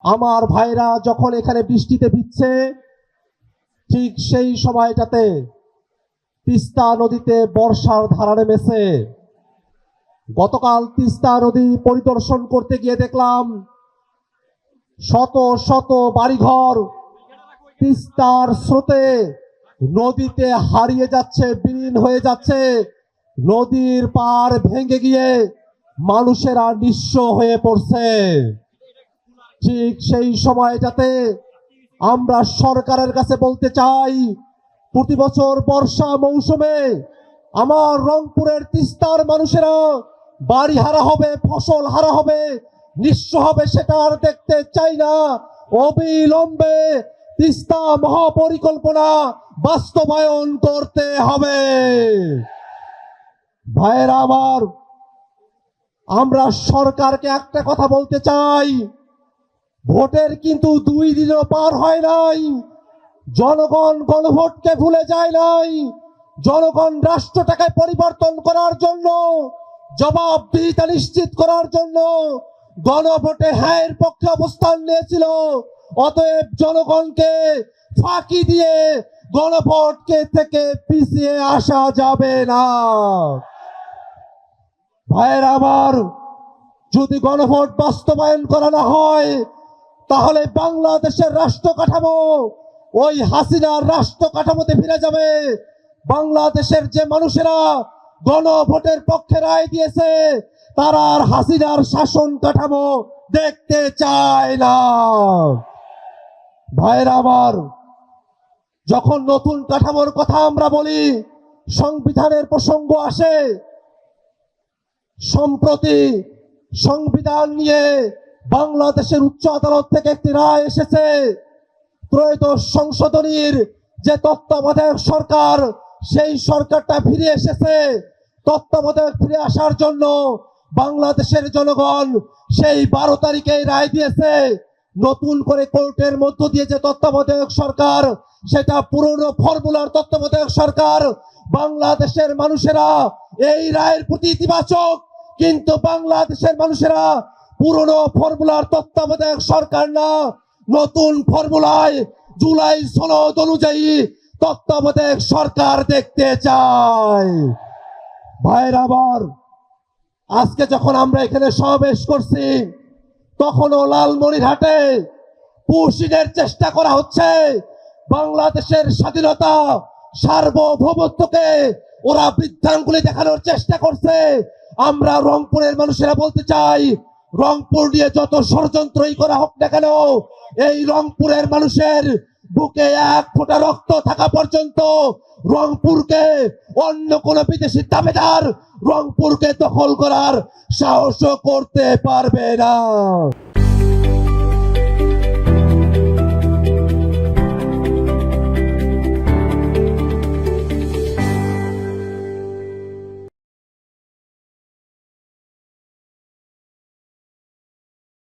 আমার ভাইরা যখন এখানে বৃষ্টিতে ভিজছে, ঠিক সেই সময়টাতে তিস্তা নদীতে বর্ষার ধারা নেমেছে। গতকাল তিস্তা নদী পরিদর্শন করতে গিয়ে দেখলাম শত শত বাড়িঘর তিস্তার স্রোতে নদীতে হারিয়ে যাচ্ছে, বিলীন হয়ে যাচ্ছে। নদীর পার ভেঙে গিয়ে মানুষেরা নিঃস্ব হয়ে পড়ছে। ঠিক সেই সময়টাতে আমরা সরকারের কাছে বলতে চাই, প্রতি বছর বর্ষা মৌসুমে আমার রংপুরের তিস্তার মানুষেরা বাড়ি হারা হবে, ফসল হারা হবে, নিঃস্ব হবে, সেটা আর দেখতে চাই না। অবিলম্বে তিস্তা মহাপরিকল্পনা বাস্তবায়ন করতে হবে। ভাইয়েরা আমার, আমরা সরকারকে একটা কথা বলতে চাই, ভোটের কিন্তু 2 দিনও পার হয় নাই, জনগণ গণভোটকে ভুলে যায় নাই। জনগণ রাষ্ট্রটাকে পরিবর্তন করার জন্য, জবাবদিহিতা নিশ্চিত করার জন্য গণভোটে হ্যাঁর পক্ষে অবস্থান নিয়েছিল। অতএব জনগণকে ফাঁকি দিয়ে গণভোটকে থেকে পিছিয়ে আসা যাবে না। ভাইয়ের আমার, যদি গণভোট বাস্তবায়ন করা না হয়, তাহলে বাংলাদেশের রাষ্ট্র কাঠামো ওই হাসিনার রাষ্ট্র কাঠামোতে ফিরে যাবে। বাংলাদেশের যে মানুষেরা গণভোটের পক্ষে রায় দিয়েছে, তারা আর হাসিনার শাসন কাঠামো দেখতে চায় না। ভাইয়েরা আমার, যখন নতুন কাঠামোর কথা আমরা বলি, সংবিধানের প্রসঙ্গ আসে। সম্প্রতি সংবিধান নিয়ে বাংলাদেশের উচ্চ আদালত থেকে একটি রায় এসেছে। ত্রয়োদশ সংশোধনীর যে তত্ত্বাবধায়ক সরকার, সেই সরকারটা ফিরে এসেছে। তত্ত্বাবধায়ক ফিরে আসার জন্য বাংলাদেশের জনগণ সেই 12 তারিখে রায় দিয়েছে। নতুন করে কোর্টের মধ্য দিয়ে যে তত্ত্বাবধায়ক সরকার, সেটা পুরনো ফর্মুলার তত্ত্বাবধায়ক সরকার। বাংলাদেশের মানুষেরা এই রায়ের প্রতি ইতিবাচক, কিন্তু বাংলাদেশের মানুষেরা পুরনো ফর্মুলার তত্ত্বাবধায়ক সরকার না, নতুন ফর্মুলায় জুলাই সনদ অনুযায়ী তত্ত্বাবধায়ক সরকার দেখতে চায়। ভাইয়ের আবার, আজকে যখন আমরা এখানে সমাবেশ করছি, তখনও লালমনিরহাটে পুশিনের চেষ্টা করা হচ্ছে। বাংলাদেশের স্বাধীনতা, সার্বভৌমত্বকে ওরা বৃদ্ধাঙ্গুলি দেখানোর চেষ্টা করছে। আমরা রংপুরের মানুষেরা বলতে চাই, রংপুর নিয়ে যত ষড়যন্ত্রই করা হোক না কেন, এই রংপুরের মানুষের বুকে 1 ফোঁটা রক্ত থাকা পর্যন্ত রংপুরকে অন্য কোন বিদেশি দাবেদার রংপুরকে দখল করার সাহস করতে পারবে না।